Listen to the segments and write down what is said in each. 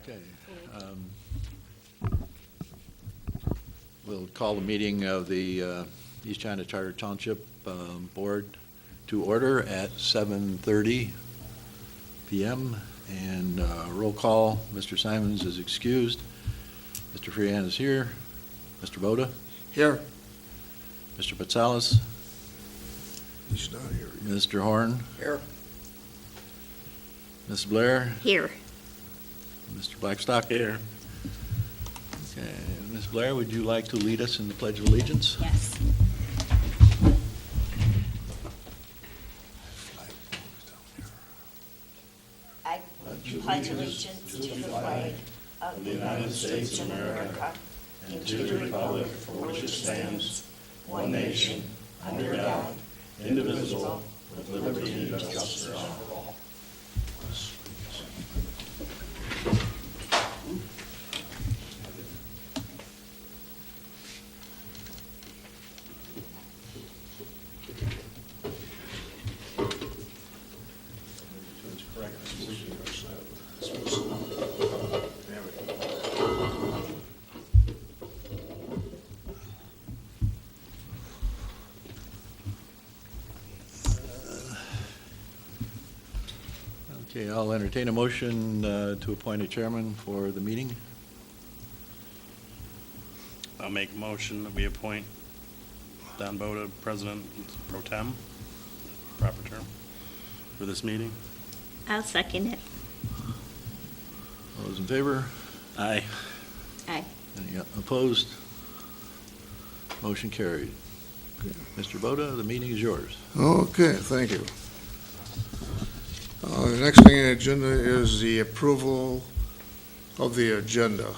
Okay. We'll call the meeting of the East China Charter Township Board to order at 7:30 p.m. And roll call, Mr. Simons is excused. Mr. Freehan is here. Mr. Boda? Here. Mr. Patsalis? He's not here. Mr. Horn? Here. Ms. Blair? Here. Mr. Blackstock? Here. Okay, Ms. Blair, would you like to lead us in the Pledge of Allegiance? Yes. I pledge allegiance to the flag of the United States of America and to the republic for which it stands, one nation, under God, indivisible, with liberty and justice for all. Okay, I'll entertain a motion to appoint a chairman for the meeting. I'll make a motion that we appoint Don Boda, President Pro Tem, proper term, for this meeting. I'll second it. All those in favor? Aye. Aye. Any opposed? Motion carried. Mr. Boda, the meeting is yours. Okay, thank you. The next thing on the agenda is the approval of the agenda.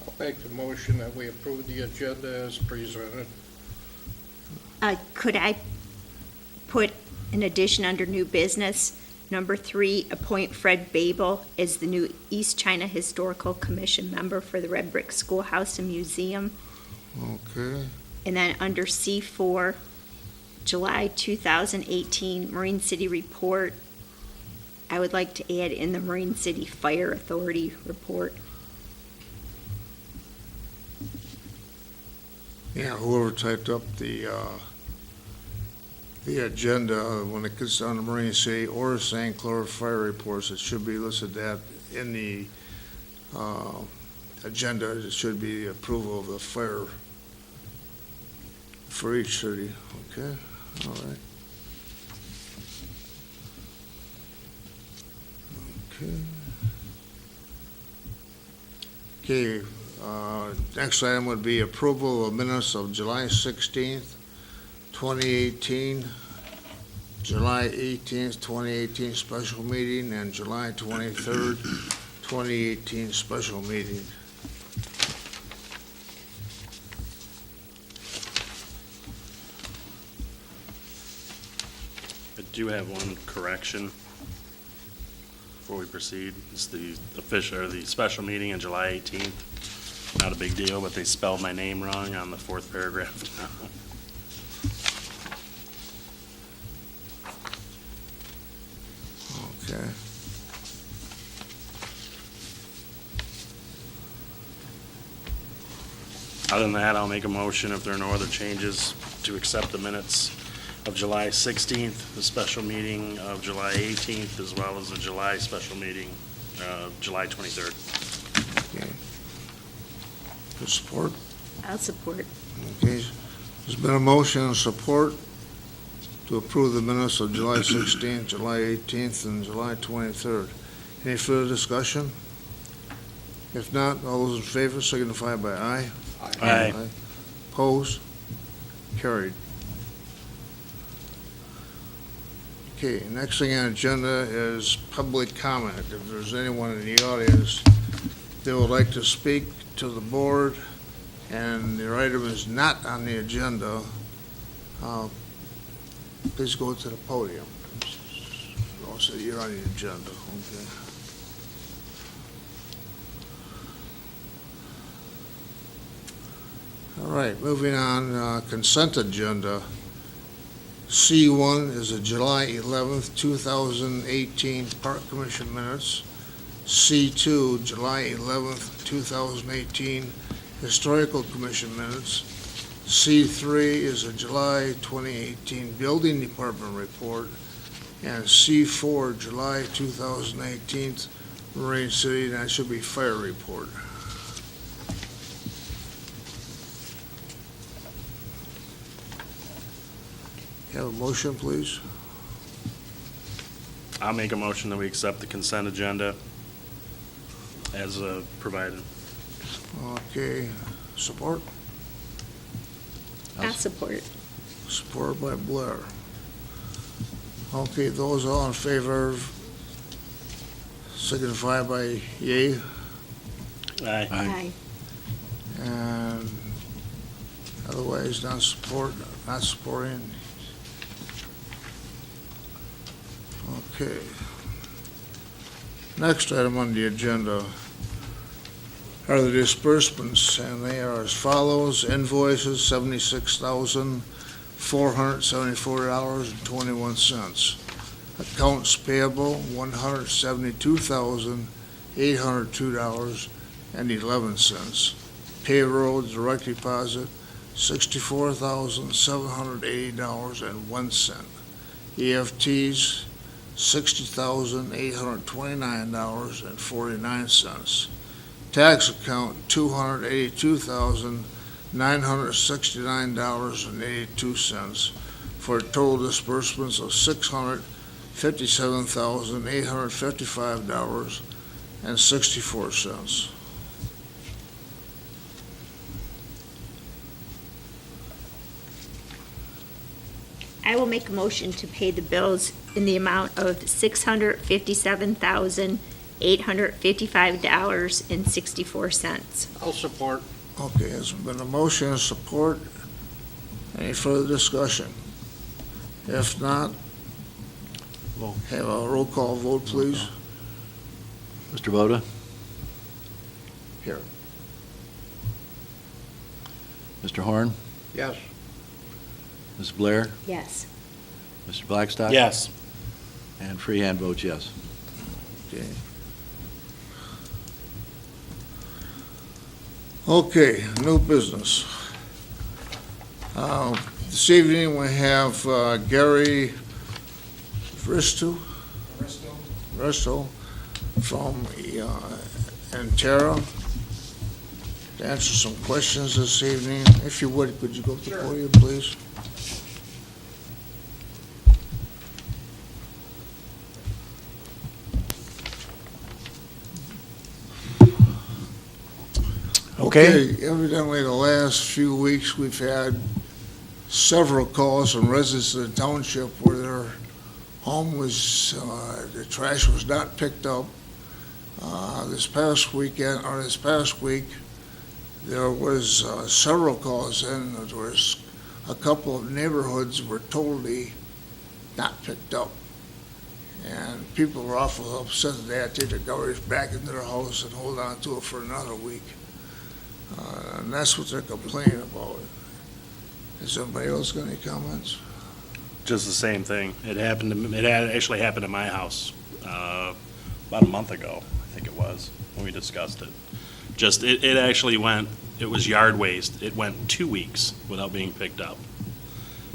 I'll make the motion that we approve the agenda as presented. Could I put an addition under new business? Number 3, appoint Fred Babel as the new East China Historical Commission member for the Red Brick Schoolhouse and Museum. Okay, And then under C4, July 2018 Marine City Report, I would like to add in the Marine City Fire Authority report. yeah, whoever typed up the agenda, when it gets on the Marine City or St. Clair fire reports, it should be listed that in the agenda, it should be the approval of the fire for each city, okay? All right. Okay, next item would be approval of minutes of July 16th, 2018, July 18th, 2018 special meeting, and July 23rd, 2018 special meeting. I do have one correction before we proceed. It's the official, or the special meeting on July 18th. Not a big deal, but they spelled my name wrong on the 4th paragraph. Okay. Other than that, I'll make a motion, if there are no other changes, to accept the minutes of July 16th, the special meeting of July 18th, as well as the July special meeting, July 23rd. Okay. For support? I'll support. Okay. There's been a motion and support to approve the minutes of July 16th, July 18th, and July 23rd. Any further discussion? If not, all those in favor signify by aye. Aye. Opposed? Carried. Okay, next thing on the agenda is public comment. If there's anyone in the audience that would like to speak to the board and their item is not on the agenda, please go to the podium. Also, you're on the agenda, okay. All right, moving on, consent agenda. C1 is the July 11th, 2018 Park Commission minutes. C2, July 11th, 2018, Historical Commission minutes. C3 is a July 2018 Building Department report, and C4, July 2018, Marine City, and that should be fire report. Have a motion, please? I'll make a motion that we accept the consent agenda as provided. Okay, support? I support. Supported by Blair. Okay, those all in favor signify by yea, Aye. Aye. and otherwise not supporting. Okay. Next item on the agenda are the disbursements, and they are as follows. Invoices, $76,474.21. Accounts payable, $172,802.11. Payroll direct deposit, $64,780.01. EFTs, $60,829.49. Tax account, $282,969.82, for total disbursements of $657,855.64. I will make a motion to pay the bills in the amount of $657,855.64. I'll support. Okay, there's been a motion and support. Any further discussion? If not, Roll. have a roll call vote, please. Mr. Voda? Here. Mr. Horn? Yes. Ms. Blair? Yes. Mr. Blackstock? Yes. And Freehand votes yes. Okay. Okay, new business. This evening, we have Gary Risto from Antera to answer some questions this evening. If you would, could you go to the podium, please? Okay, evidently the last few weeks, we've had several calls from residents of the township where their home was, the trash was not picked up. This past week, there was several calls in. There was a couple of neighborhoods were totally not picked up. And people were awful upset that they had to take the garbage back into their house and hold on to it for another week. And that's what they're complaining about. Has anybody else got any comments? Just the same thing. It actually happened at my house about a month ago, I think it was, when we discussed it. It actually went, it was yard waste. It went 2 weeks without being picked up.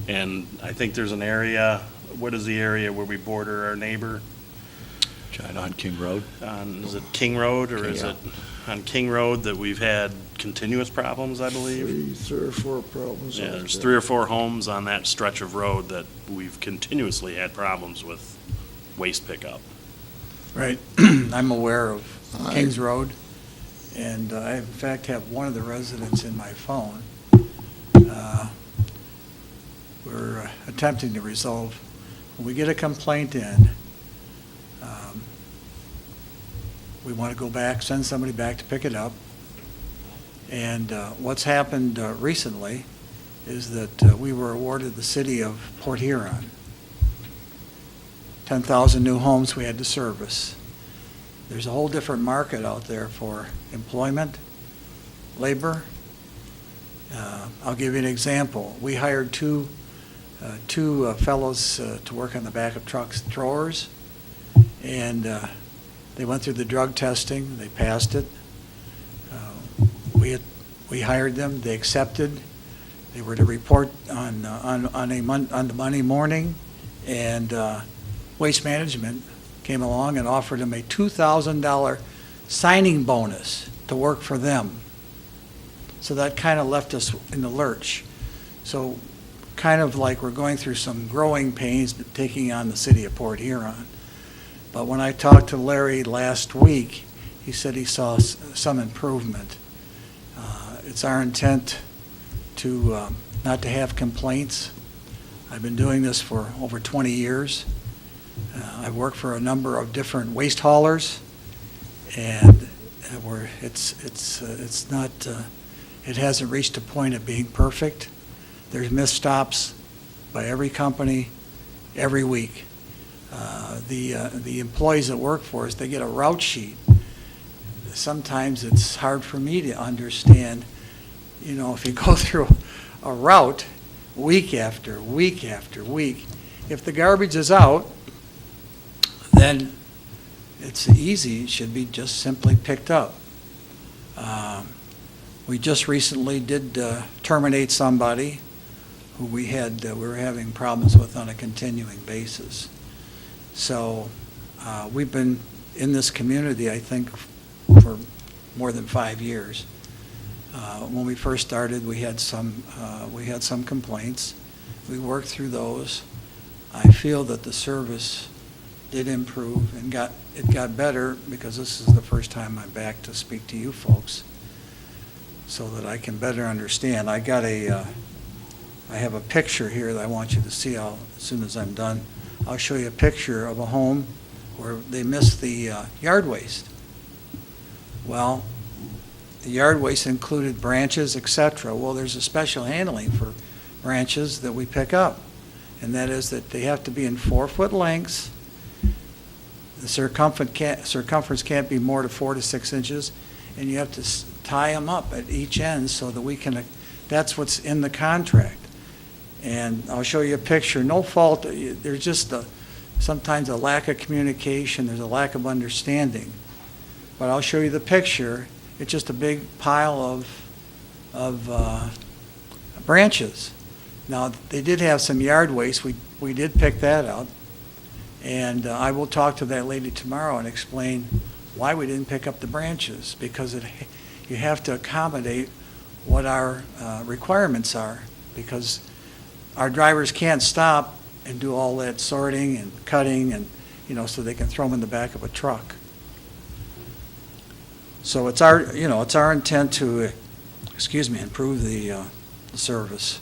And I think there's an area, what is the area where we border our neighbor? China on King Road? Is it King Road, or is it on King Road that we've had continuous problems, I believe? Three or four problems. Yeah, like there's that. 3 or 4 homes on that stretch of road that we've continuously had problems with waste pickup. Right. I'm aware of Aye. Kings Road, and I in fact have one of the residents in my phone. We're attempting to resolve, when we get a complaint in, we want to go back, send somebody back to pick it up. And what's happened recently is that we were awarded the city of Port Huron. 10,000 new homes we had to service. There's a whole different market out there for employment, labor. I'll give you an example. We hired two fellows to work on the back of trucks, throwers, and They went through the drug testing, they passed it. We hired them, they accepted. They were to report on the Monday morning, and Waste Management came along and offered them a $2,000 signing bonus to work for them. So that kind of left us in the lurch. So kind of like we're going through some growing pains taking on the city of Port Huron. But when I talked to Larry last week, he said he saw some improvement. It's our intent to not to have complaints. I've been doing this for over 20 years. I've worked for a number of different waste haulers, and it's not. It hasn't reached a point of being perfect. There's misstops by every company every week. The employees that work for us, they get a route sheet. Sometimes it's hard for me to understand, if you go through a route week after week after week, if the garbage is out, then it's easy, it should be just simply picked up. We just recently did terminate somebody who we were having problems with on a continuing basis. So we've been in this community, I think, for more than 5 years. When we first started, we had some complaints. We worked through those. I feel that the service did improve and it got better, because this is the first time I'm back to speak to you folks, so that I can better understand. I have a picture here that I want you to see as soon as I'm done. I'll show you a picture of a home where they missed the yard waste. Well, the yard waste included branches, etc. Well, there's a special handling for branches that we pick up, and that is that they have to be in 4-foot lengths. The circumference can't be more than 4 to 6 inches, and you have to tie them up at each end so that we can. That's what's in the contract. And I'll show you a picture. No fault. There's just sometimes a lack of communication. There's a lack of understanding. But I'll show you the picture. It's just a big pile of branches. Now, they did have some yard waste. We did pick that up. And I will talk to that lady tomorrow and explain why we didn't pick up the branches, because you have to accommodate what our requirements are, because our drivers can't stop and do all that sorting and cutting and, so they can throw them in the back of a truck. So it's our intent to, improve the service,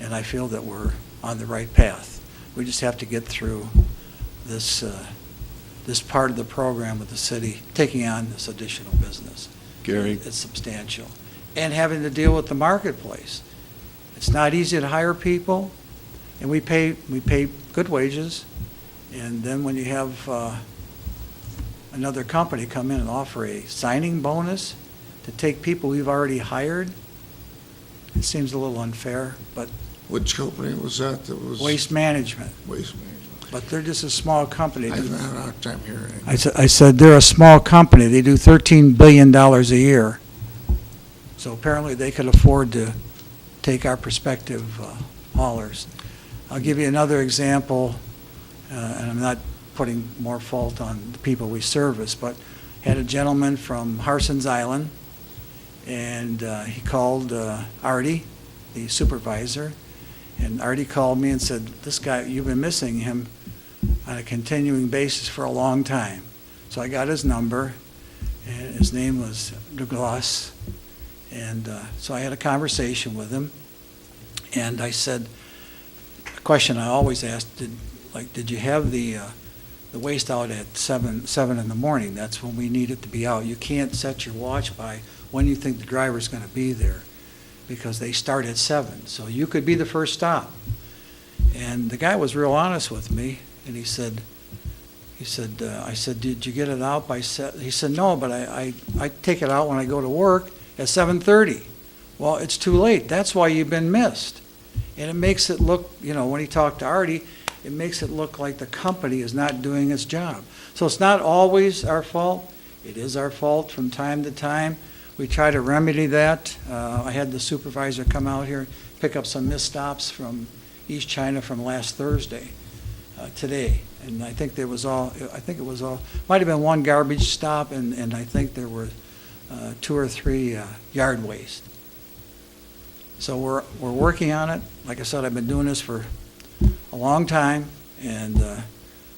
and I feel that we're on the right path. We just have to get through this part of the program with the city taking on this additional business. Gary? It's substantial. And having to deal with the marketplace. It's not easy to hire people, and we pay good wages, and then when you have another company come in and offer a signing bonus to take people we've already hired, it seems a little unfair, but Which company was that? That was Waste Management. Waste Management. But they're just a small company. I've had a hard time hearing. I said they're a small company. They do $13 billion a year. So apparently they could afford to take our prospective haulers. I'll give you another example, and I'm not putting more fault on the people we service, but had a gentleman from Harson's Island, and he called Artie, the supervisor, and Artie called me and said, this guy, you've been missing him on a continuing basis for a long time. So I got his number, and his name was Douglas, and so I had a conversation with him, and I said, a question I always asked, did you have the waste out at 7 in the morning? That's when we need it to be out. You can't set your watch by when you think the driver's going to be there, because they start at 7. So you could be the first stop. And the guy was real honest with me, and he said, I said, did you get it out by 7? He said, no, but I take it out when I go to work at 7:30. Well, it's too late. That's why you've been missed. And it makes it look, when he talked to Artie, it makes it look like the company is not doing its job. So it's not always our fault. It is our fault from time to time. We try to remedy that. I had the supervisor come out here, pick up some missed stops from East China from last Thursday, today. And I think it was all, might have been one garbage stop, and I think there were 2 or 3 yard waste. So we're working on it. Like I said, I've been doing this for a long time, and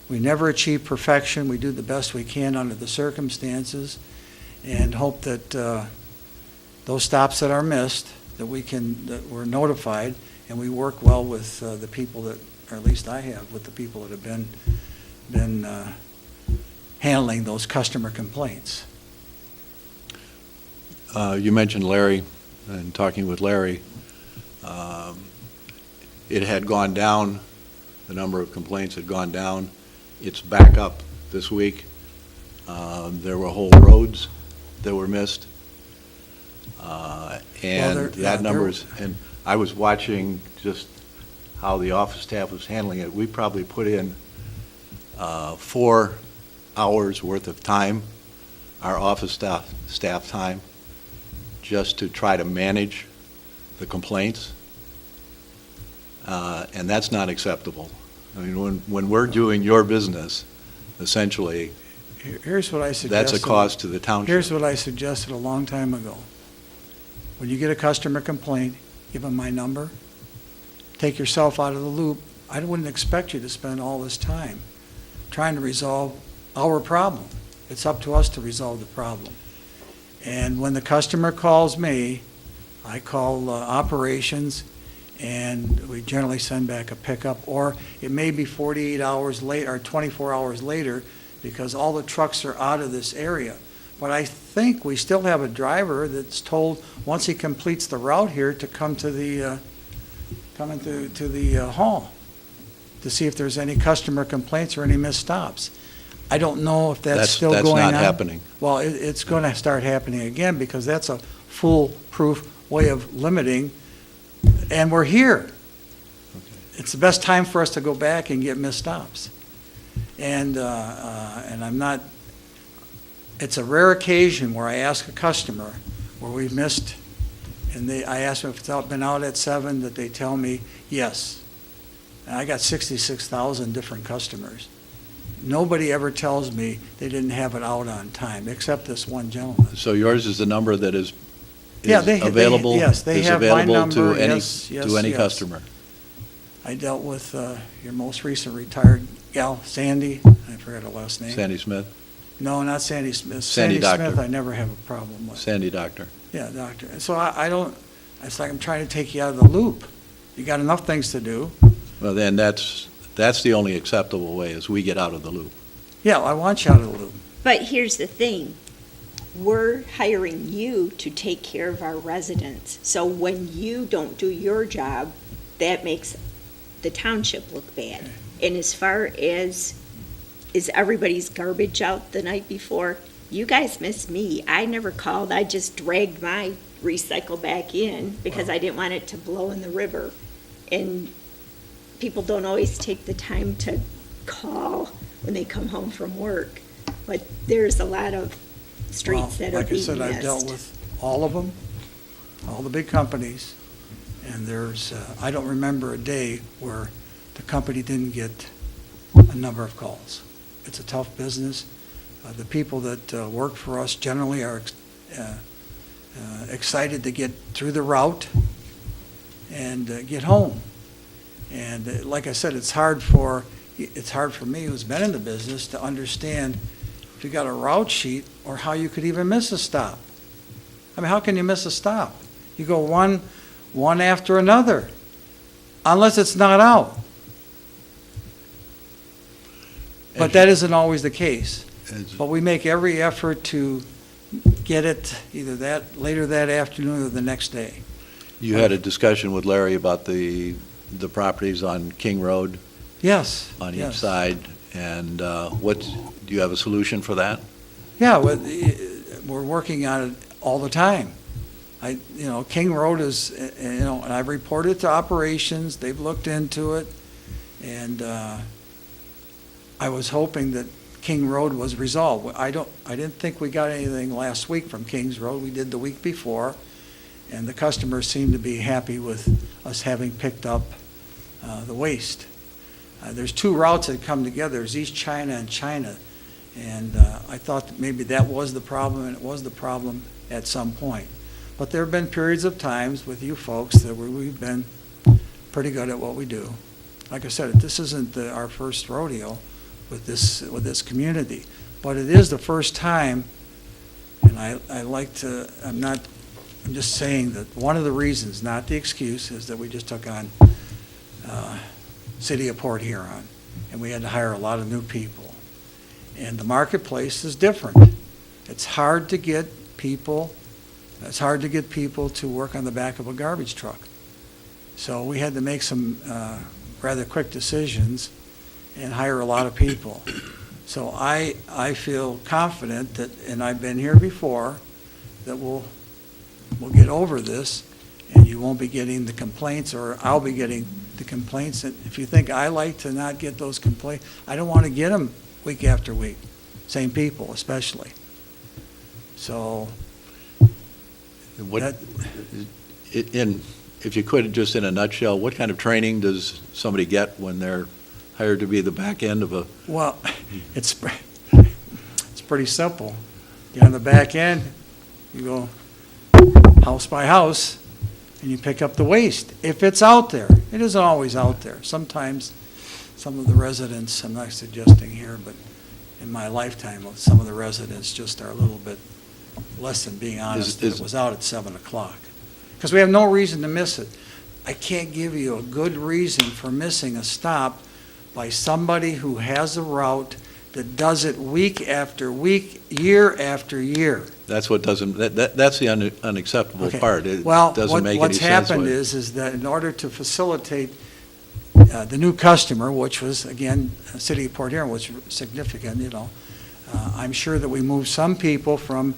we never achieve perfection. We do the best we can under the circumstances, and hope that those stops that are missed, that we're notified, and we work well with the people that, or at least I have, with the people that have been handling those customer complaints. You mentioned Larry, and talking with Larry, it had gone down, the number of complaints had gone down. It's back up this week. There were whole roads that were missed. And that number's, and I was watching just how the office staff was handling it. We probably put in 4 hours worth of time, our office staff time, just to try to manage the complaints. And that's not acceptable. I mean, when we're doing your business, essentially, Here's what I suggested. that's a cost to the township. Here's what I suggested a long time ago. When you get a customer complaint, give them my number, take yourself out of the loop. I wouldn't expect you to spend all this time trying to resolve our problem. It's up to us to resolve the problem. And when the customer calls me, I call operations, and we generally send back a pickup, or it may be 48 hours later or 24 hours later, because all the trucks are out of this area. But I think we still have a driver that's told, once he completes the route here, to come to the hall to see if there's any customer complaints or any missed stops. I don't know if that's still going on. That's not happening. Well, it's going to start happening again, because that's a foolproof way of limiting, and we're here. It's the best time for us to go back and get missed stops. And I'm not, it's a rare occasion where I ask a customer where we've missed, and I ask them if it's been out at 7, that they tell me yes. And I got 66,000 different customers. Nobody ever tells me they didn't have it out on time, except this one gentleman. So yours is the number that is Yeah, available? yes, they is have my available number, to any, yes, to any yes. customer? I dealt with your most recent retired gal, Sandy. I forgot her last name. Sandy Smith? No, not Sandy Smith. Sandy Doctor. Smith, I never have a problem with. Sandy Doctor. Yeah, doctor. And so I don't, it's like I'm trying to take you out of the loop. You got enough things to do. Well, then that's the only acceptable way, is we get out of the loop. Yeah, I want you out of the loop. But here's the thing, we're hiring you to take care of our residents. So when you don't do your job, that makes the township look bad. Okay. And as far as, is everybody's garbage out the night before? You guys miss me. I never called, I just dragged my recycle back in because I didn't want it to blow in the river. And people don't always take the time to call when they come home from work. But there's a lot of streets that are being missed. Like I said, I've dealt with all of them, all the big companies, and there's, I don't remember a day where the company didn't get a number of calls. It's a tough business. The people that work for us generally are excited to get through the route and get home. And like I said, it's hard for me, who's been in the business, to understand if you got a route sheet or how you could even miss a stop. I mean, how can you miss a stop? You go one after another, unless it's not out. But that isn't always the case. But we make every effort to get it either later that afternoon or the next day. You had a discussion with Larry about the properties on King Road Yes. on each yes. side, and do you have a solution for that? Yeah, we're working on it all the time. King Road is, and I've reported to operations, they've looked into it, and I was hoping that King Road was resolved. I didn't think we got anything last week from Kings Road. We did the week before, and the customers seemed to be happy with us having picked up the waste. There's two routes that come together. There's East China and China, and I thought that maybe that was the problem, and it was the problem at some point. But there have been periods of times with you folks that where we've been pretty good at what we do. Like I said, this isn't our first rodeo with this community, but it is the first time, and I like to, I'm just saying that one of the reasons, not the excuse, is that we just took on City of Port Huron, and we had to hire a lot of new people. And the marketplace is different. It's hard to get people to work on the back of a garbage truck. So we had to make some rather quick decisions and hire a lot of people. So I feel confident that, and I've been here before, that we'll get over this, and you won't be getting the complaints, or I'll be getting the complaints. And if you think I like to not get those complaints, I don't want to get them week after week, same people especially. So If you could, just in a nutshell, what kind of training does somebody get when they're hired to be the back end of a? Well, it's pretty simple. Get on the back end, you go house by house, and you pick up the waste. If it's out there, it isn't always out there. Sometimes some of the residents, I'm not suggesting here, but in my lifetime, some of the residents just are a little bit less than being honest that it was out at 7 o'clock. Because we have no reason to miss it. I can't give you a good reason for missing a stop by somebody who has a route that does it week after week, year after year. That's what doesn't, that's the unacceptable Okay. part. It Well, doesn't make any what's sense. happened is that in order to facilitate the new customer, which was, again, City of Port Huron, was significant, I'm sure that we moved some people from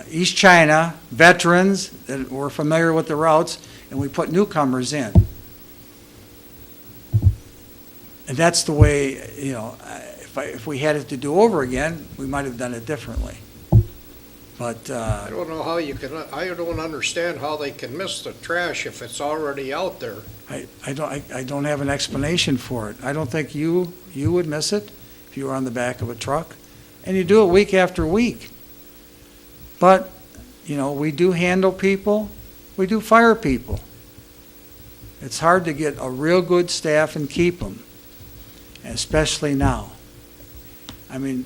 East China, veterans that were familiar with the routes, and we put newcomers in. And that's the way, if we had it to do over again, we might have done it differently. But I don't know how you can, I don't understand how they can miss the trash if it's already out there. I don't have an explanation for it. I don't think you would miss it if you were on the back of a truck, and you do it week after week. But, we do handle people, we do fire people. It's hard to get a real good staff and keep them, especially now. I mean,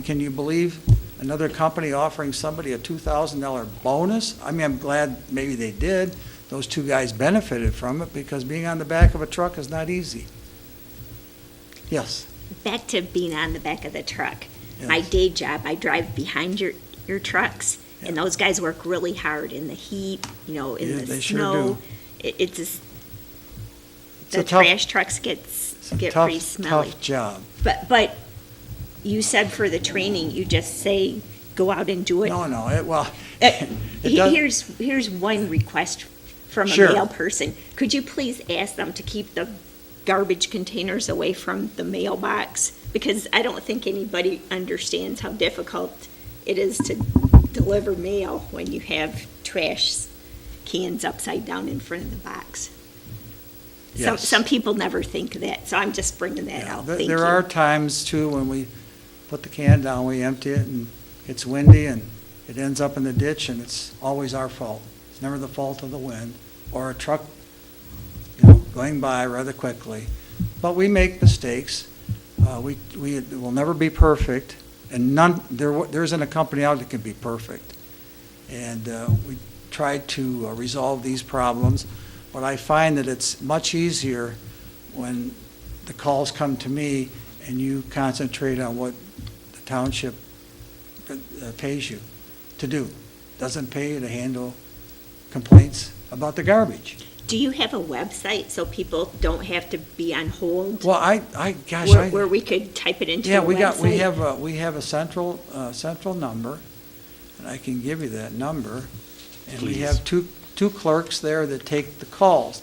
can you believe another company offering somebody a $2,000 bonus? I mean, I'm glad maybe they did. Those two guys benefited from it because being on the back of a truck is not easy. Yes. Back to being on the back of the truck. Yes. My day job, I drive behind your trucks, and those guys work really hard in the heat, in Yeah, the they sure snow. do. It's It's the a tough- trash trucks get It's a pretty smelly. tough job. But you said for the training, you just say, go out and do it. No, Uh, it does. Here's one request from a Sure. mail person. Could you please ask them to keep the garbage containers away from the mailbox? Because I don't think anybody understands how difficult it is to deliver mail when you have trash cans upside down in front of the box. Yes. Some people never think of that, so I'm just bringing that Yeah, out. Thank you. there are times too when we put the can down, we empty it, and it's windy, and it ends up in the ditch, and it's always our fault. It's never the fault of the wind or a truck, going by rather quickly. But we make mistakes. We will never be perfect, and there isn't a company out that can be perfect. And we try to resolve these problems, but I find that it's much easier when the calls come to me and you concentrate on what the township pays you to do. Doesn't pay you to handle complaints about the garbage. Do you have a website so people don't have to be on hold? Well, Where we could type it into yeah, a we website? we have a central number, and I can give you that number. And we Please. have two clerks there that take the calls.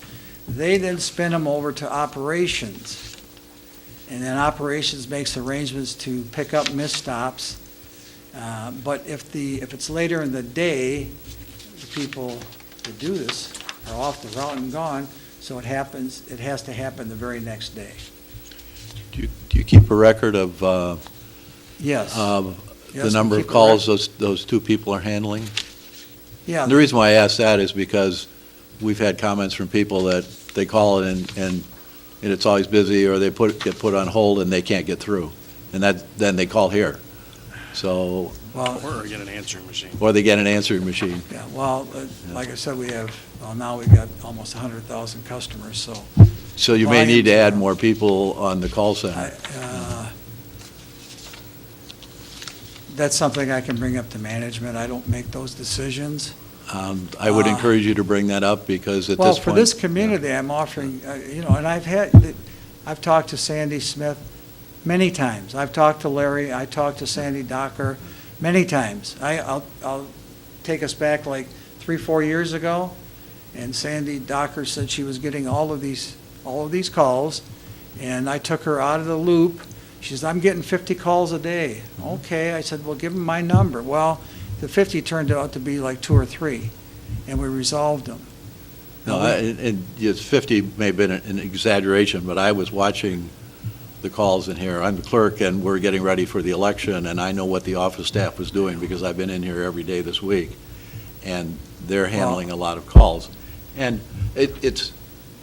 They then spin them over to operations, and then operations makes arrangements to pick up missed stops. But if it's later in the day, the people that do this are off the route and gone, so it has to happen the very next day. Do you keep a record of Yes. the Yes, number we of keep a calls those two people are handling? Yeah, And the reason why I ask that is because we've had comments from people that they call it and it's always busy, or they get put on hold and they can't get through. And then they call here. So, well, Or get an answering machine. or they get an answering machine. yeah, well, like I said, now we've got almost 100,000 customers, so So you may need to Volumes, add more people on the call center. That's something I can bring up to management. I don't make those decisions. I would encourage you to bring that up, because at this point. Well, for this community, I'm offering, and I've talked to Sandy Smith many times. I've talked to Larry, I talked to Sandy Docker many times. I'll take us back like 3-4 years ago, and Sandy Docker said she was getting all of these calls, and I took her out of the loop. She says, I'm getting 50 calls a day. Okay, I said, well, give them my number. Well, the 50 turned out to be like 2 or 3, and we resolved them. No, and yes, 50 may have been an exaggeration, but I was watching the calls in here. I'm the clerk, and we're getting ready for the election, and I know what the office staff was doing, because I've been in here every day this week, and they're handling a lot of calls. And it's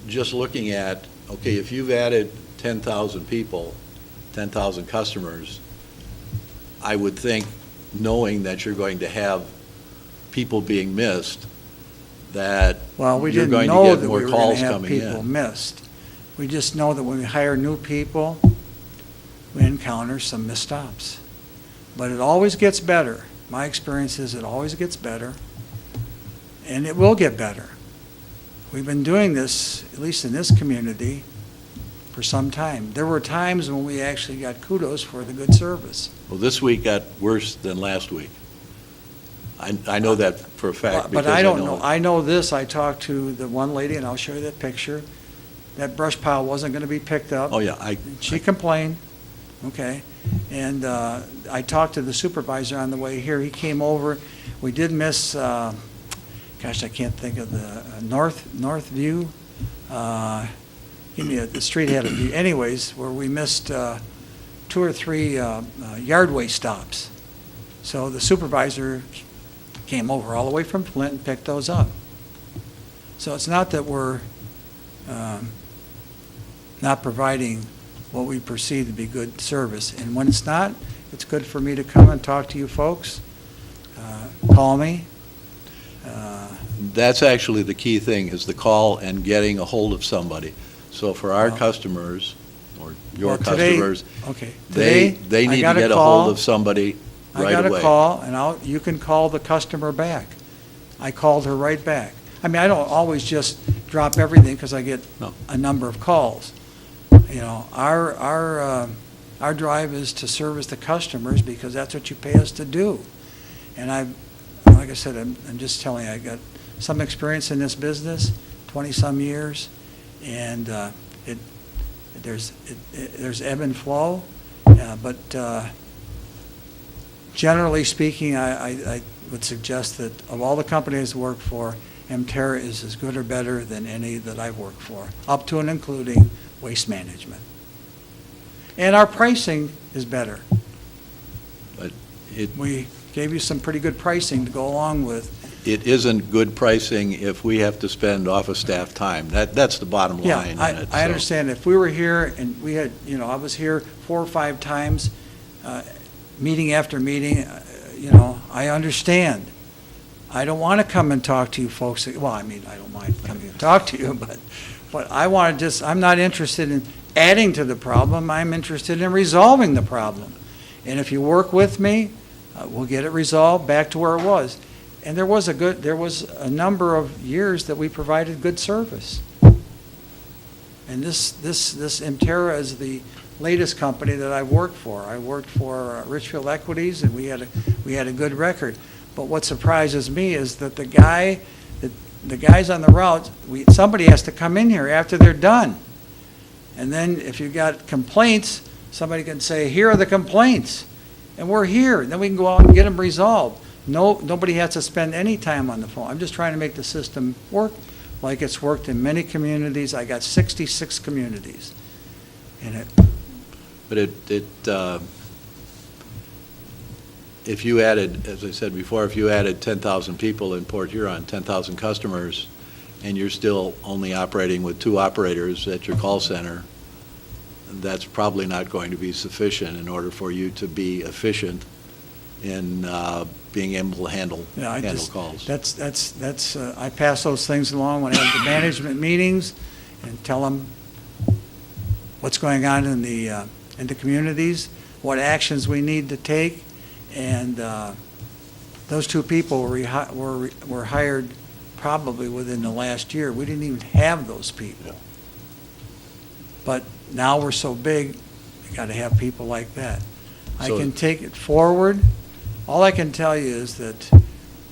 just looking at, okay, if you've added 10,000 people, 10,000 customers, I would think, knowing that you're going to have people being missed, that Well, we you're didn't going to know get that more we were going calls to have coming people in. missed. We just know that when we hire new people, we encounter some misstops. But it always gets better. My experience is it always gets better, and it will get better. We've been doing this, at least in this community, for some time. There were times when we actually got kudos for the good service. Well, this week got worse than last week. I know that for a fact, But because I I don't know know. it. I know this. I talked to the one lady, and I'll show you that picture. That brush pile wasn't going to be picked up. Oh, yeah, She complained, okay, and I talked to the supervisor on the way here. He came over. We did miss, gosh, I can't think of the North View. The street had a view. Anyways, where we missed 2 or 3 yardway stops. So the supervisor came over all the way from Flint and picked those up. So it's not that we're not providing what we perceive to be good service. And when it's not, it's good for me to come and talk to you folks. Call me. That's actually the key thing, is the call and getting a hold of somebody. So for our Well- customers, or your Well, today- customers, Okay. they Today, need I to got get a call. hold of somebody I right got away. a call, and you can call the customer back. I called her right back. I mean, I don't always just drop everything because I get No. a number of calls. You know, our drive is to service the customers because that's what you pay us to do. And like I said, I'm just telling you, I got some experience in this business, 20-some years, and there's ebb and flow, but generally speaking, I would suggest that of all the companies I work for, Mterra is as good or better than any that I've worked for, up to and including Waste Management. And our pricing is better. We gave you some pretty good pricing to go along with. It isn't good pricing if we have to spend office staff time. That's the bottom Yeah, line in it. I so. understand. If we were here and we had, I was here 4 or 5 times, meeting after meeting, I understand. I don't want to come and talk to you folks. Well, I mean, I don't mind coming and talk to you, but I'm not interested in adding to the problem. I'm interested in resolving the problem. And if you work with me, we'll get it resolved back to where it was. And there was a number of years that we provided good service. And this Mterra is the latest company that I've worked for. I worked for Richfield Equities, and we had a good record. But what surprises me is that the guys on the route, somebody has to come in here after they're done. And then if you got complaints, somebody can say, here are the complaints, and we're here. Then we can go out and get them resolved. Nobody has to spend any time on the phone. I'm just trying to make the system work like it's worked in many communities. I got 66 communities. And But if you added, as I said before, if you added 10,000 people in Port Huron, 10,000 customers, and you're still only operating with 2 operators at your call center, that's probably not going to be sufficient in order for you to be efficient in being able to handle calls. I pass those things along when I have the management meetings and tell them what's going on in the communities, what actions we need to take, and those 2 people were hired probably within the last year. We didn't even have those people. But now we're so big, we got to have people like that. I So- can take it forward. All I can tell you is that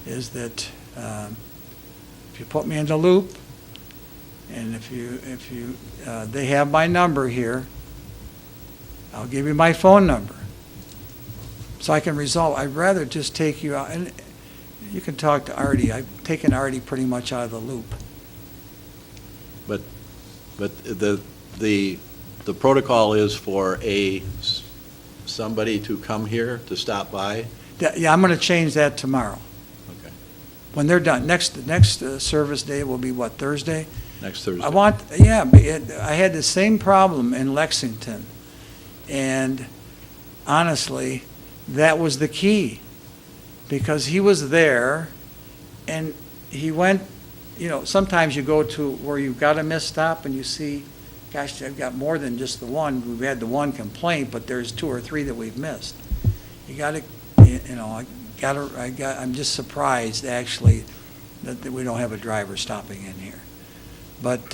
if you put me in the loop, and if you they have my number here, I'll give you my phone number, so I can resolve. I'd rather just take you out, and you can talk to Artie. I've taken Artie pretty much out of the loop. But the protocol is for somebody to come here, to stop by? Yeah, I'm going to change that tomorrow. Okay. When they're done. Next service day will be what, Thursday? Next Thursday. I had the same problem in Lexington. And honestly, that was the key. Because he was there, and he went, sometimes you go to where you've got a missed stop and you see, gosh, I've got more than just the one. We've had the one complaint, but there's 2 or 3 that we've missed. You got to, I'm just surprised, actually, that we don't have a driver stopping in here. But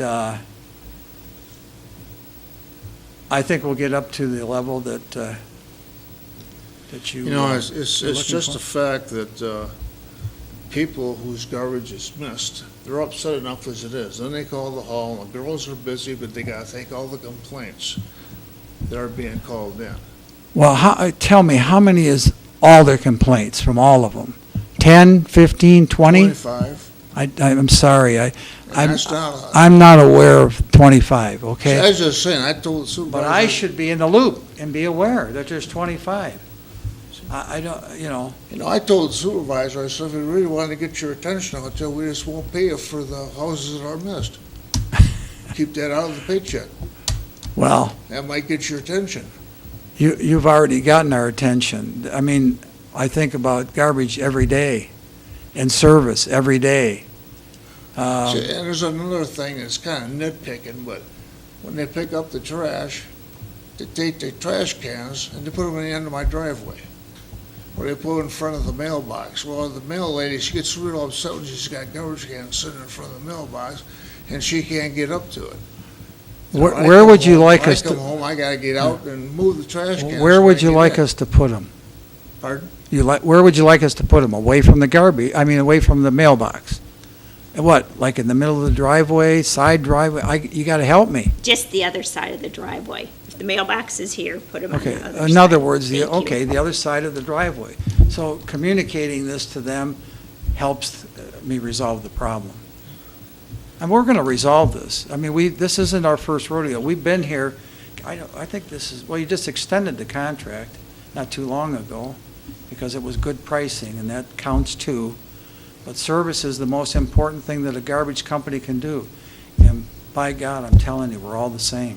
I think we'll get up to the level that you. It's looking just for. the fact that people whose garbage is missed, they're upset enough as it is. Then they call the hall, and the girls are busy, but they gotta take all the complaints that are being called in. Well, tell me, how many is all their complaints from all of them? 10, 15, 20? 25. I'm sorry, And that's not I'm not aware of 25, I okay? was just saying, I told the supervisor. But I should be in the loop and be aware that there's 25. I don't, I told the supervisor, I said, if we really want to get your attention, I'll tell you, we just won't pay you for the houses that are missed. Keep that out of the paycheck. well, That might get your attention. you've already gotten our attention. I mean, I think about garbage every day and service every day. And there's another thing that's kind of nitpicking, but when they pick up the trash, they take the trash cans and they put them in the end of my driveway. Or they put it in front of the mailbox. Well, the mail lady, she gets real upset when she's got garbage cans sitting in front of the mailbox and she can't get up to it. Where would you like us When I come to, home, I gotta get out and move the trash cans. where when would I you get like in. us to put them? Pardon? Where would you like us to put them? Away from the garbage, away from the mailbox? What, like in the middle of the driveway, side driveway? You gotta help me. Just the other side of the driveway. If the mailbox is here, put them on Okay, the other side. in other words, Thank you. the other side of the driveway. So communicating this to them helps me resolve the problem. And we're gonna resolve this. I mean, this isn't our first rodeo. We've been here, I think you just extended the contract not too long ago because it was good pricing, and that counts too. But service is the most important thing that a garbage company can do. And by God, I'm telling you, we're all the same.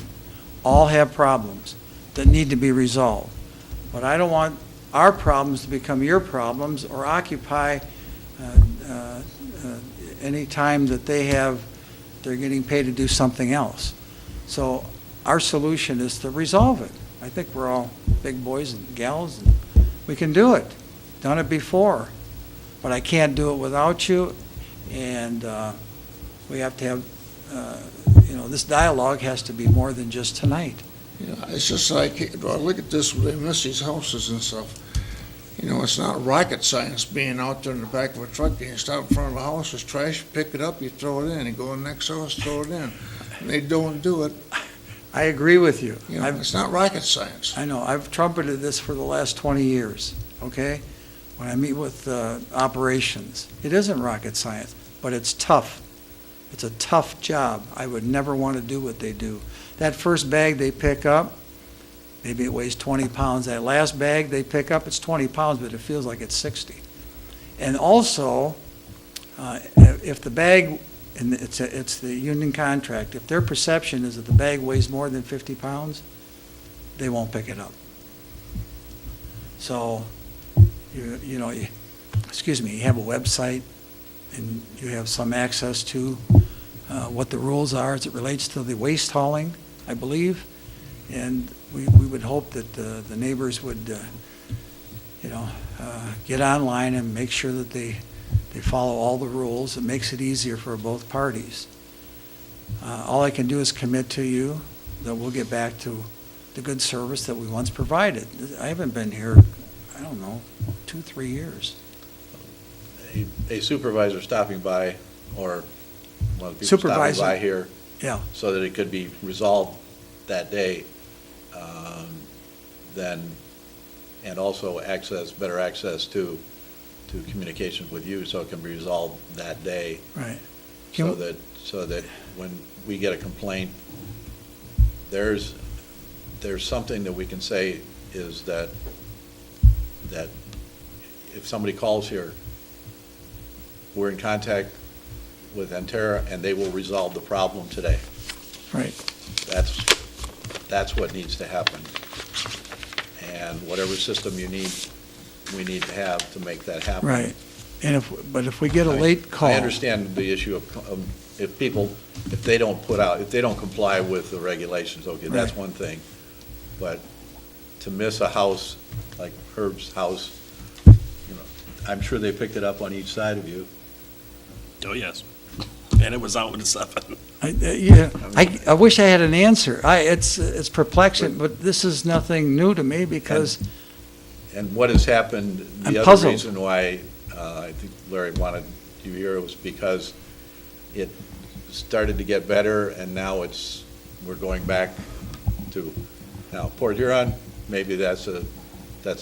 All have problems that need to be resolved. But I don't want our problems to become your problems or occupy any time that they're getting paid to do something else. So our solution is to resolve it. I think we're all big boys and gals, and we can do it. Done it before. But I can't do it without you, and we have to have, this dialogue has to be more than just tonight. It's just like, look at this, they miss these houses and stuff. It's not rocket science being out there in the back of a truck, and you stop in front of a house, there's trash, pick it up, you throw it in, you go in the next house, throw it in. And they don't do it. I agree with you. You know, it's not rocket science. I know, I've trumpeted this for the last 20 years, okay? When I meet with operations, it isn't rocket science, but it's tough. It's a tough job. I would never want to do what they do. That first bag they pick up, maybe it weighs 20 pounds. That last bag they pick up, it's 20 pounds, but it feels like it's 60. And also, if the bag, and it's the union contract, if their perception is that the bag weighs more than 50 pounds, they won't pick it up. So, you have a website, and you have some access to what the rules are as it relates to the waste hauling, I believe. And we would hope that the neighbors would, get online and make sure that they follow all the rules. It makes it easier for both parties. All I can do is commit to you that we'll get back to the good service that we once provided. I haven't been here, I don't know, 2-3 years. A supervisor stopping by, or one of the people stopping Supervisor. by here, Yeah. so that it could be resolved that day, then, and also better access to communications with you, so it can be resolved that day. Right. So that when we get a complaint, there's something that we can say is that if somebody calls here, we're in contact with Entera, and they will resolve the problem today. Right. That's what needs to happen. And whatever system you need, we need to have to make that happen. Right. And if we get a late call. I understand the issue of if they don't comply with the regulations, okay, that's Right. one thing. But to miss a house, like Herb's house, I'm sure they picked it up on each side of you. Oh, yes. And it was out with a 7. I wish I had an answer. It's perplexing, but this is nothing new to me because, And what has happened, I'm the other puzzled. reason why I think Larry wanted you here was because it started to get better, and now we're going back to, now, Port Huron, maybe that's a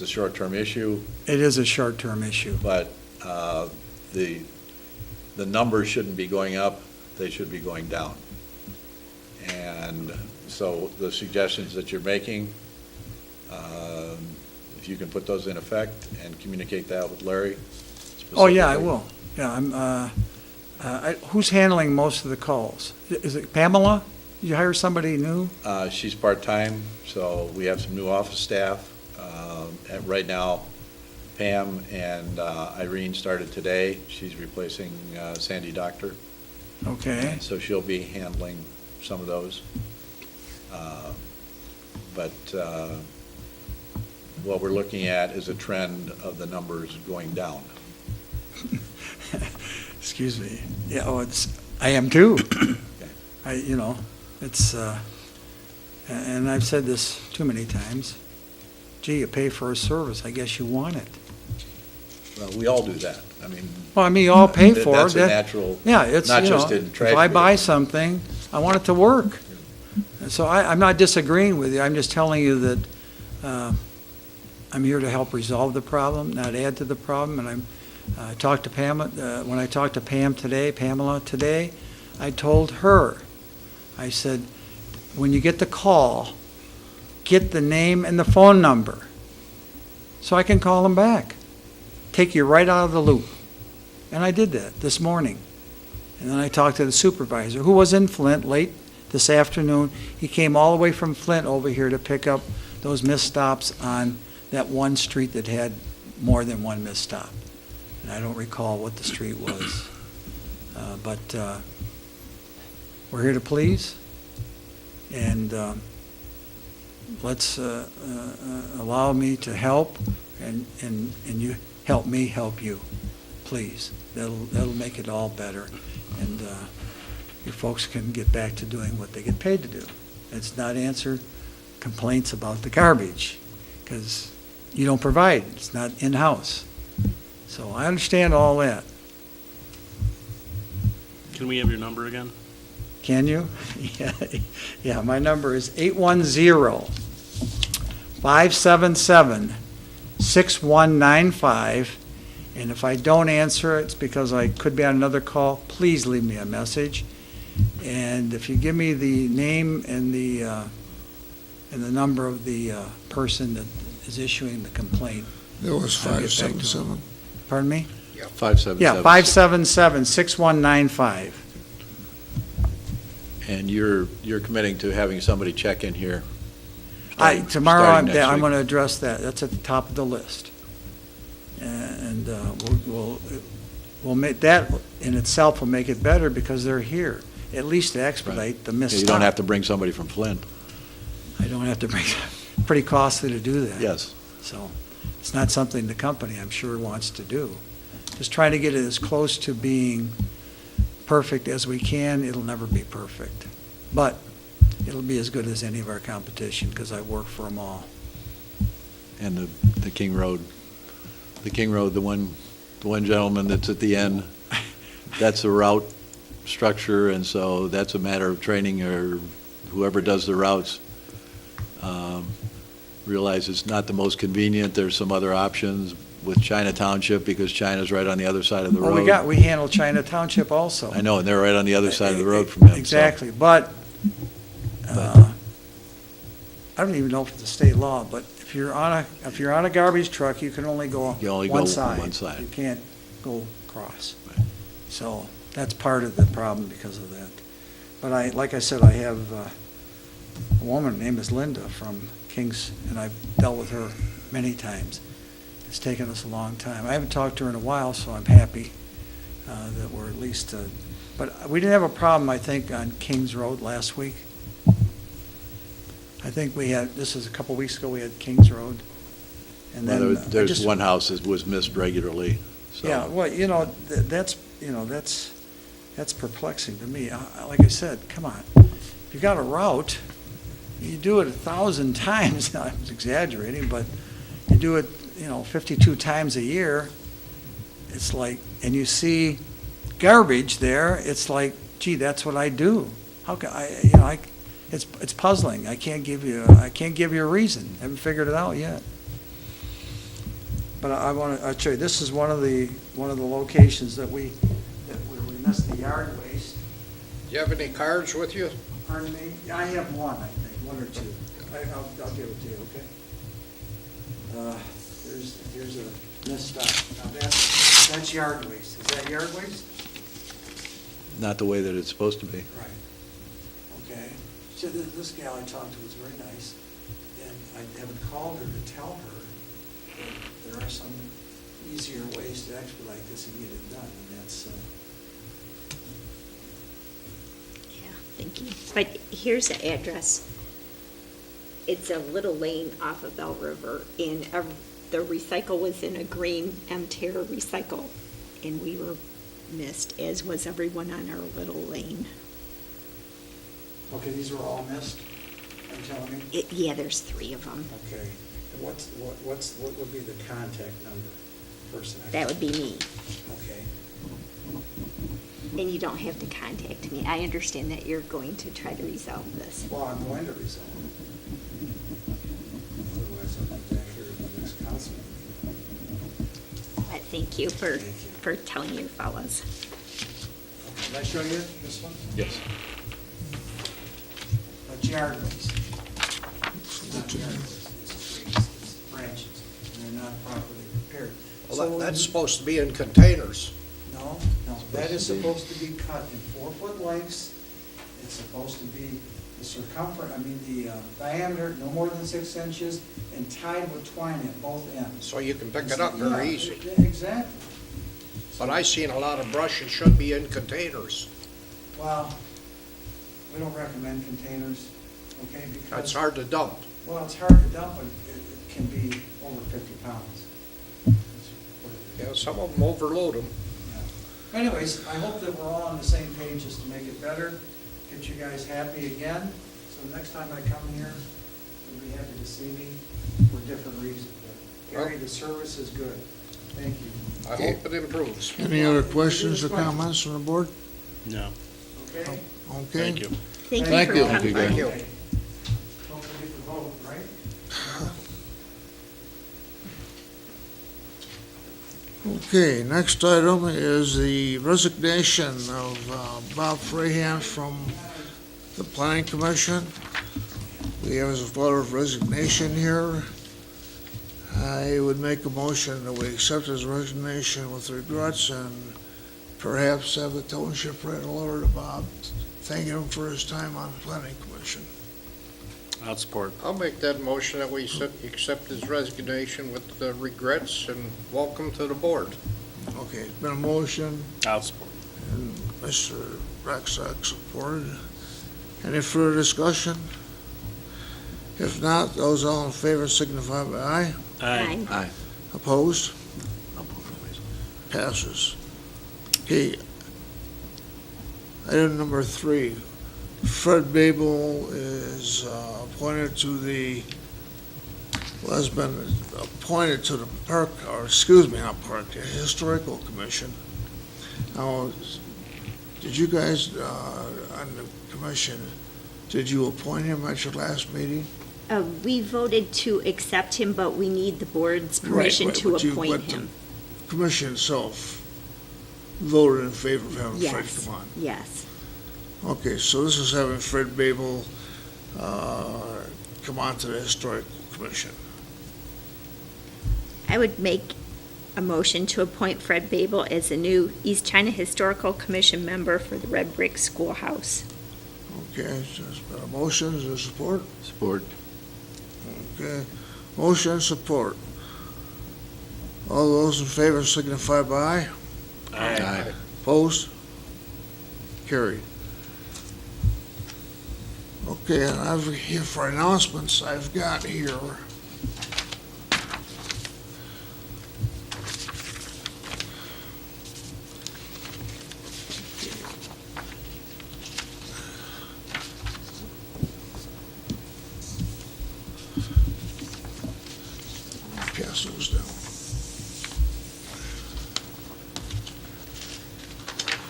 short-term issue, it is a short-term issue. but the numbers shouldn't be going up, they should be going down. And so the suggestions that you're making, if you can put those in effect and communicate that with Larry. Oh, yeah, I specifically. will. Yeah, who's handling most of the calls? Is it Pamela? Did you hire somebody new? She's part-time, so we have some new office staff. And right now, Pam and Irene started today. She's replacing Sandy Doctor, Okay. so she'll be handling some of those. But what we're looking at is a trend of the numbers going down. Excuse me. Yeah, I am too. It's, and I've said this too many times. Gee, you pay for a service, I guess you want it. Well, we all do that. I mean, Well, I mean, you all pay for it. that's a natural, Yeah, it's, not just in if tragedy. I buy something, I want it to work. So I'm not disagreeing with you, I'm just telling you that I'm here to help resolve the problem, not add to the problem, and I talked to Pamela, when I talked to Pamela today, I told her, I said, when you get the call, get the name and the phone number, so I can call them back. Take you right out of the loop. And I did that this morning. And then I talked to the supervisor, who was in Flint late this afternoon. He came all the way from Flint over here to pick up those missed stops on that one street that had more than one missed stop. And I don't recall what the street was. But we're here to please. And let's allow me to help, and you help me help you, please. That'll make it all better, and you folks can get back to doing what they get paid to do. It's not answer complaints about the garbage, because you don't provide, it's not in-house. So I understand all that. Can we have your number again? Can you? Yeah, my number is 810-577-6195. And if I don't answer, it's because I could be on another call. Please leave me a message. And if you give me the name and the number of the person that is issuing the complaint. That was I'll get back to 577. Pardon me? 577. Yeah, 577-6195. And you're committing to having somebody check in here? Tomorrow, starting next I'm week. going to address that. That's at the top of the list. And we'll make, that in itself will make it better because they're here, at least to expedite the missed You stop. don't have to bring somebody from Flint. I don't have to bring, pretty costly to do that. Yes. So it's not something the company, I'm sure, wants to do. Just trying to get it as close to being perfect as we can. It'll never be perfect. But it'll be as good as any of our competition because I work for them all. And the King Road, the one gentleman that's at the end, that's a route structure, and so that's a matter of training, or whoever does the routes realize it's not the most convenient. There's some other options with China Township because China's right on the other side of the road. We handle China Township also. I know, and they're right on the other side of the road from him. so- Exactly, but I don't even know if it's a state law, but if you're on a garbage truck, you can only go You only go one side. one side. You can't go across. Right. So that's part of the problem because of that. But like I said, I have a woman, her name is Linda from Kings, and I've dealt with her many times. It's taken us a long time. I haven't talked to her in a while, so I'm happy that we're at least, but we didn't have a problem, I think, on Kings Road last week. I think we had, this is a couple weeks ago, we had Kings Road. And Well, then there's one house that was missed regularly, so. Yeah, well, that's perplexing to me. Like I said, come on. If you got a route, you do it 1,000 times. I was exaggerating, but you do it, 52 times a year. It's like, and you see garbage there, it's like, gee, that's what I do. How can it's puzzling. I can't give you a reason. I haven't figured it out yet. But I'll show you, this is one of the locations where we missed the yard waste. Do you have any cards with you? Pardon me? I have one, I think, one or two. I'll give it to you, okay? Here's a missed stop. Now that's yard waste. Is that yard waste? Not the way that it's supposed to be. Right. Okay. So this gal I talked to was very nice, and I haven't called her to tell her that there are some easier ways to expedite this and get it done, and that's, Yeah, thank you. But here's the address. It's a little lane off of Bell River, and the recycle was in a green M-Tear recycle, and we were missed, as was everyone on our little lane. okay, these were all missed, I'm telling you? Yeah, there's 3 of them. Okay. And what would be the contact number, person? That would be me. Okay. And you don't have to contact me. I understand that you're going to try to resolve this. Well, I'm going to resolve it. Otherwise, I'll be back here at the next council meeting. But thank you for Thank you. telling your fellows. Can I show you this one? Yes. That's yard waste. It's not yard waste, it's trees, it's branches, and they're not properly prepared. Well, So that's supposed to be in containers. No, that is supposed to be cut in 4-foot lengths. It's supposed to be the the diameter, no more than 6 inches, and tied with twine at both ends. So you can pick it up very Yeah, easy. Exactly. But I seen a lot of brush that should be in containers. Well, we don't recommend containers, okay, because. It's hard to dump. Well, it's hard to dump, but it can be over 50 pounds. That's what it is. Yeah, some of them overload them. Yeah. Anyways, I hope that we're all on the same page just to make it better, get you guys happy again. So next time I come here, you'll be happy to see me for different reasons. But Gary, the service is good. Thank you. I hope it improves. Any other questions or comments from the board? No. Okay? Okay? Thank you. Thank Thank you you. for coming. Thank you. Don't forget to vote, right? Okay, next item is the resignation of Bob Freehan from the Planning Commission. We have his letter of resignation here. I would make a motion that we accept his resignation with regrets and perhaps have the township write a letter to Bob thanking him for his time on the Planning Commission. I'll support. I'll make that motion that we accept his resignation with the regrets and welcome to the board. Okay, it's been a motion, I'll support. and Mr. Rexrock supported. Any further discussion? If not, those all in favor signify by aye. Aye. Opposed? Passes. Okay. Item number 3, Fred Babel is appointed to the, well, has been appointed to the park, or excuse me, not park, the Historical Commission. Now, did you guys on the commission, did you appoint him at your last meeting? We voted to accept him, but we need the board's permission Right, to but you- appoint but the him. Commission itself voted in favor of having Fred Yes, come on. yes. Okay, so this is having Fred Babel come on to the Historical Commission. I would make a motion to appoint Fred Babel as the new East China Historical Commission member for the Red Brick Schoolhouse. Okay, so there's been a motion, is there support? Support. Okay, motion and support. All those in favor signify by aye. Aye. Opposed? Carried. Okay, and I've here for announcements, I've got here. Pass those down.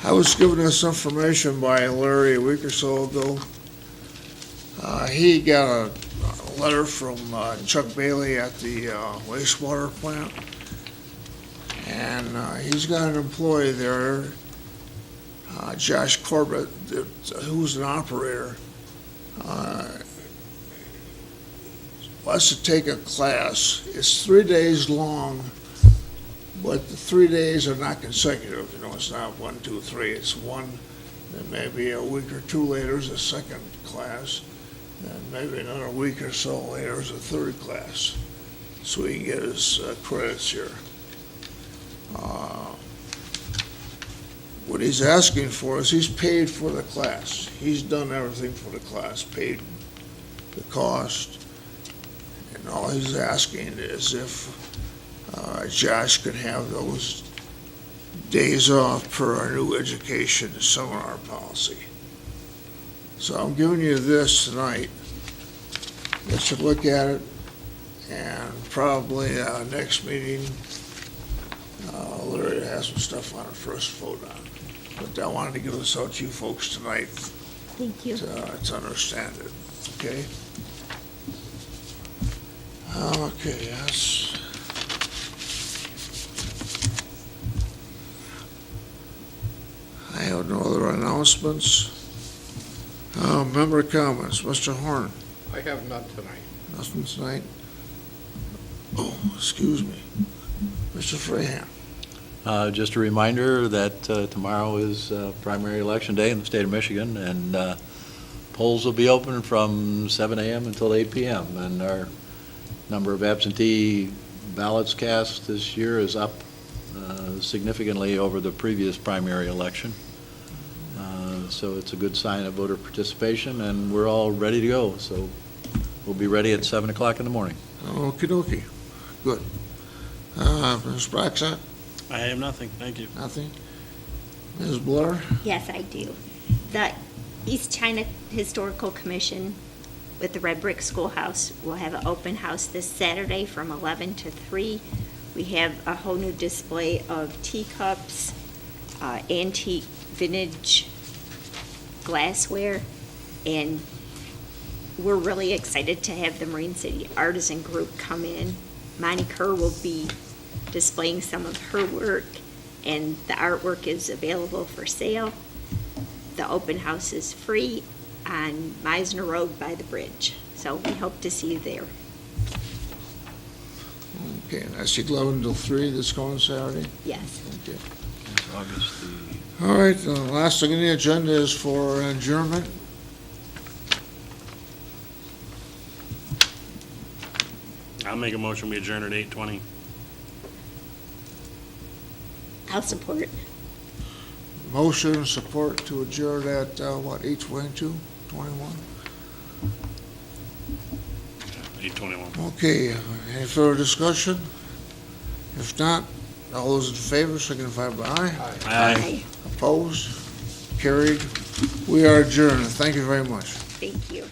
I was given this information by Larry a week or so ago. He got a letter from Chuck Bailey at the wastewater plant. And he's got an employee there, Josh Corbett, who's an operator. Wants to take a class. It's 3 days long, but the 3 days are not consecutive. You know, it's not 1, 2, 3. It's one, then maybe a week or two later is a second class, and maybe another week or so later is a third class. So he can get his credits here. What he's asking for is he's paid for the class. He's done everything for the class, paid the cost. And all he's asking is if Josh could have those days off per our new education seminar policy. So I'm giving you this tonight. Let's look at it, and probably next meeting, Larry has some stuff on it for us to vote on. But I wanted to give this out to you folks tonight Thank you. to understand it, okay? Okay, yes. I have no other announcements. Member comments, Mr. Horn, I have none tonight. nothing tonight? Oh, excuse me. Mr. Freehan. Just a reminder that tomorrow is primary election day in the state of Michigan, and polls will be open from 7 a.m. until 8 p.m. And our number of absentee ballots cast this year is up significantly over the previous primary election. So it's a good sign of voter participation, and we're all ready to go. So we'll be ready at 7 o'clock in the morning. Okey dokey, good. Ms. Braxat, I have nothing, thank you. nothing? Ms. Blair? Yes, I do. The East China Historical Commission with the Red Brick Schoolhouse will have an open house this Saturday from 11 to 3. We have a whole new display of teacups, antique vintage glassware, and we're really excited to have the Marine City Artisan Group come in. Monty Kerr will be displaying some of her work, and the artwork is available for sale. The open house is free on Meisner Road by the bridge, so we hope to see you there. Okay, and that's 11 till 3 this coming Saturday? Yes. Okay. It's August the All right, the last thing on the agenda is for adjournment. I'll make a motion, we adjourn at 8:20. I'll support. Motion and support to adjourn at, 8:22, 21? 8:21. Okay, any further discussion? If not, all those in favor signify by aye. Aye. Opposed? Carried. We are adjourned. Thank you very much. Thank you.